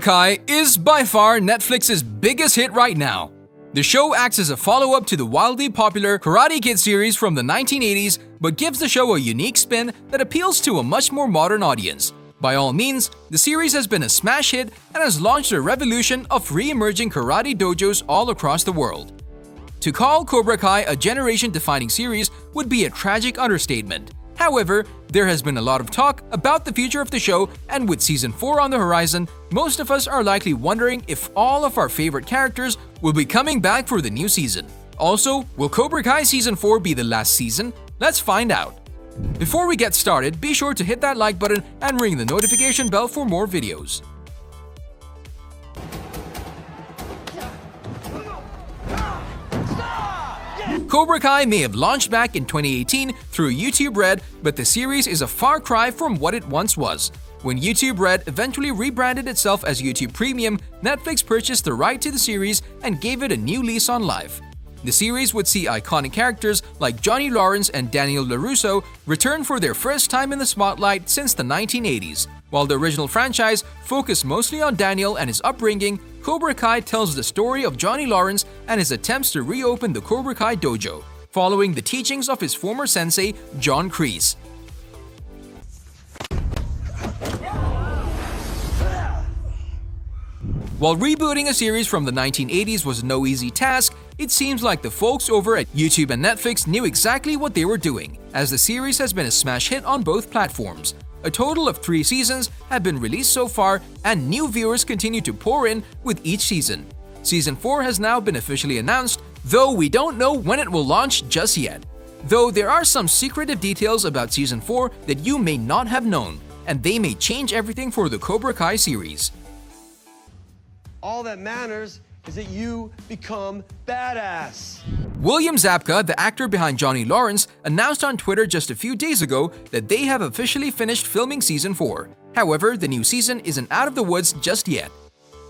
Kai is by far Netflix's biggest hit right now. The show acts as a follow-up to the wildly popular Karate Kid series from the 1980s, but gives the show a unique spin that appeals to a much more modern audience. By all means, the series has been a smash hit and has launched a revolution of re-emerging karate dojos all across the world. To call Cobra Kai a generation-defining series would be a tragic understatement. However, there has been a lot of talk about the future of the show, and with Season 4 on the horizon, most of us are likely wondering if all of our favorite characters will be coming back for the new season. Also, will Cobra Kai Season 4 be the last season? Let's find out. Before we get started, be sure to hit that like button and ring the notification bell for more videos. Cobra Kai may have launched back in 2018 through YouTube Red, but the series is a far cry from what it once was. When YouTube Red eventually rebranded itself as YouTube Premium, Netflix purchased the right to the series and gave it a new lease on life. The series would see iconic characters like Johnny Lawrence and Daniel LaRusso return for their first time in the spotlight since the 1980s. While the original franchise focused mostly on Daniel and his upbringing, Cobra Kai tells the story of Johnny Lawrence and his attempts to reopen the Cobra Kai dojo, following the teachings of his former sensei, John Kreese. While rebooting a series from the 1980s was no easy task, it seems like the folks over at YouTube and Netflix knew exactly what they were doing, as the series has been a smash hit on both platforms. A total of 3 seasons have been released so far, and new viewers continue to pour in with each season. Season 4 has now been officially announced, though we don't know when it will launch just yet. Though there are some secretive details about Season 4 that you may not have known, and they may change everything for the Cobra Kai series. All that matters is that you become badass. William Zabka, the actor behind Johnny Lawrence, announced on Twitter just a few days ago that they have officially finished filming Season 4. However, the new season isn't out of the woods just yet.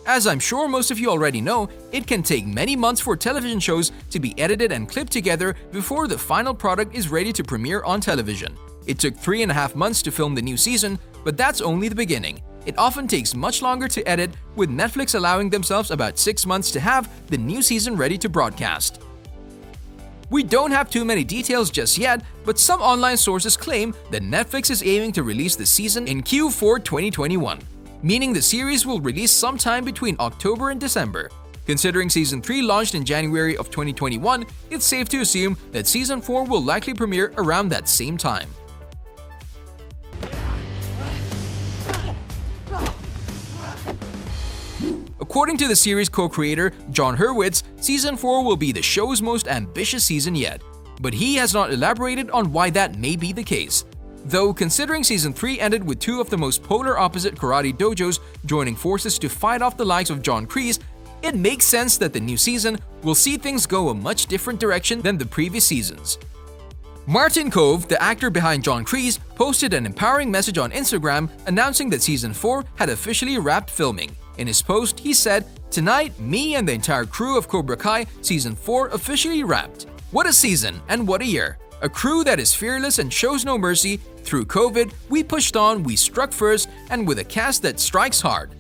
As I'm sure most of you already know, it can take many months for television shows to be edited and clipped together before the final product is ready to premiere on television. It took 3.5 months to film the new season, but that's only the beginning. It often takes much longer to edit, with Netflix allowing themselves about 6 months to have the new season ready to broadcast. We don't have too many details just yet, but some online sources claim that Netflix is aiming to release the season in Q4 2021, meaning the series will release sometime between October and December. Considering Season 3 launched in January of 2021, it's safe to assume that Season 4 will likely premiere around that same time. According to the series co-creator Jon Hurwitz, Season 4 will be the show's most ambitious season yet, but he has not elaborated on why that may be the case. Though, considering Season 3 ended with 2 of the most polar opposite karate dojos joining forces to fight off the likes of John Kreese, it makes sense that the new season will see things go a much different direction than the previous seasons. Martin Kove, the actor behind John Kreese, posted an empowering message on Instagram announcing that Season 4 had officially wrapped filming. In his post, he said, "Tonight, me and the entire crew of Cobra Kai Season 4 officially wrapped. What a season and what a year. A crew that is fearless and shows no mercy. Through COVID, we pushed on, we struck first, and with a cast that strikes hard.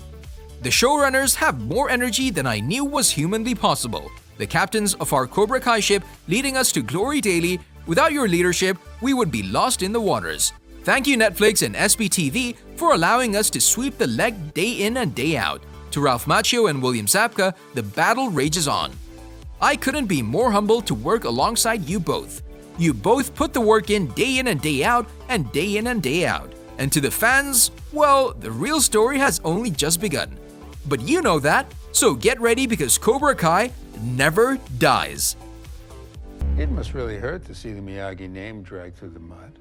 The showrunners have more energy than I knew was humanly possible. The captains of our Cobra Kai ship leading us to glory daily. Without your leadership, we would be lost in the waters. Thank you Netflix and SBTV for allowing us to sweep the leg day in and day out. To Ralph Macchio and William Zabka, the battle rages on. I couldn't be more humbled to work alongside you both. You both put the work in and day out and day in and day out. And to the fans, well, the real story has only just begun. But you know that, so get ready because Cobra Kai never dies." It must really hurt to see the Miyagi name dragged through the mud.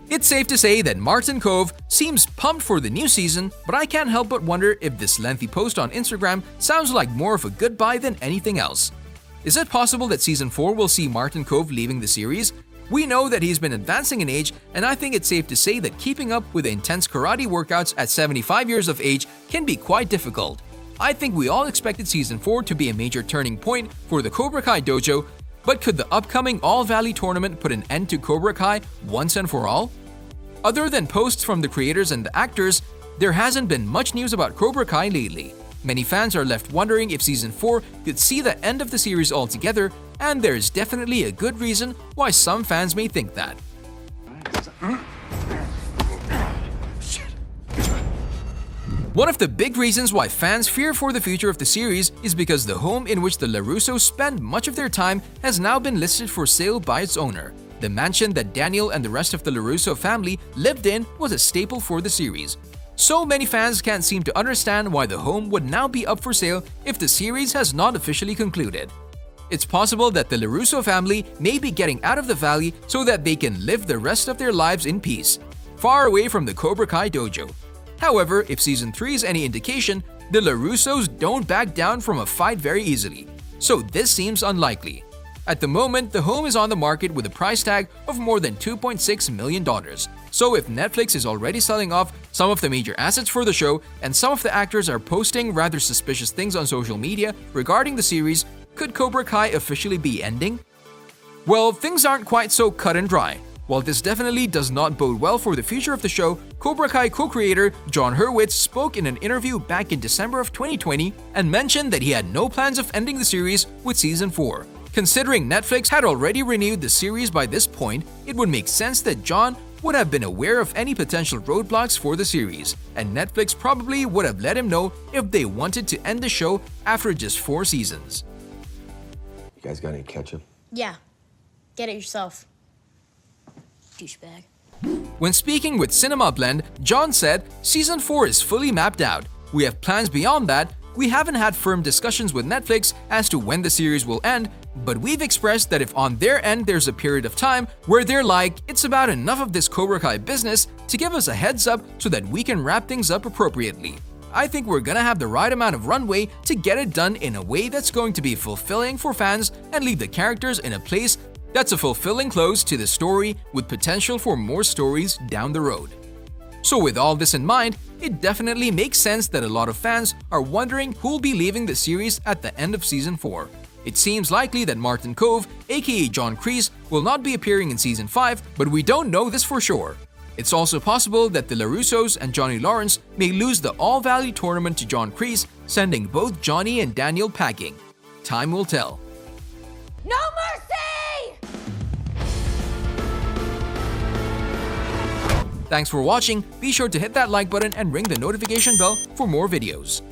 It's safe to say that Martin Kove seems pumped for the new season, but I can't help but wonder if this lengthy post on Instagram sounds like more of a goodbye than anything else. Is it possible that Season 4 will see Martin Kove leaving the series? We know that he's been advancing in age, and I think it's safe to say that keeping up with the intense karate workouts at 75 years of age can be quite difficult. I think we all expected Season 4 to be a major turning point for the Cobra Kai dojo, but could the upcoming All Valley tournament put an end to Cobra Kai once and for all? Other than posts from the creators and the actors, there hasn't been much news about Cobra Kai lately. Many fans are left wondering if Season 4 could see the end of the series altogether, and there's definitely a good reason why some fans may think that. One of the big reasons why fans fear for the future of the series is because the home in which the LaRussos spend much of their time has now been listed for sale by its owner. The mansion that Daniel and the rest of the LaRusso family lived in was a staple for the series. So many fans can't seem to understand why the home would now be up for sale if the series has not officially concluded. It's possible that the LaRusso family may be getting out of the valley so that they can live the rest of their lives in peace, far away from the Cobra Kai dojo. However, if Season 3 is any indication, the LaRussos don't back down from a fight very easily, so this seems unlikely. At the moment, the home is on the market with a price tag of more than $2.6 million. So if Netflix is already selling off some of the major assets for the show and some of the actors are posting rather suspicious things on social media regarding the series, could Cobra Kai officially be ending? Well, things aren't quite so cut and dry. While this definitely does not bode well for the future of the show, Cobra Kai co-creator Jon Hurwitz spoke in an interview back in December of 2020 and mentioned that he had no plans of ending the series with Season 4. Considering Netflix had already renewed the series by this point, it would make sense that Jon would have been aware of any potential roadblocks for the series, and Netflix probably would have let him know if they wanted to end the show after just 4 seasons. You guys got any ketchup? Yeah. Get it yourself. Douchebag. When speaking with Cinema Blend, Jon said, "Season 4 is fully mapped out. We have plans beyond that. We haven't had firm discussions with Netflix as to when the series will end, but we've expressed that if on their end there's a period of time where they're like, it's about enough of this Cobra Kai business to give us a heads up so that we can wrap things up appropriately. I think we're gonna have the right amount of runway to get it done in a way that's going to be fulfilling for fans and leave the characters in a place that's a fulfilling close to the story with potential for more stories down the road." So with all this in mind, it definitely makes sense that a lot of fans are wondering who'll be leaving the series at the end of Season 4. It seems likely that Martin Kove, aka John Kreese, will not be appearing in Season 5, but we don't know this for sure. It's also possible that the LaRussos and Johnny Lawrence may lose the All Valley tournament to John Kreese, sending both Johnny and Daniel packing. Time will tell. No mercy! Thanks for watching. Be sure to hit that like button and ring the notification bell for more videos.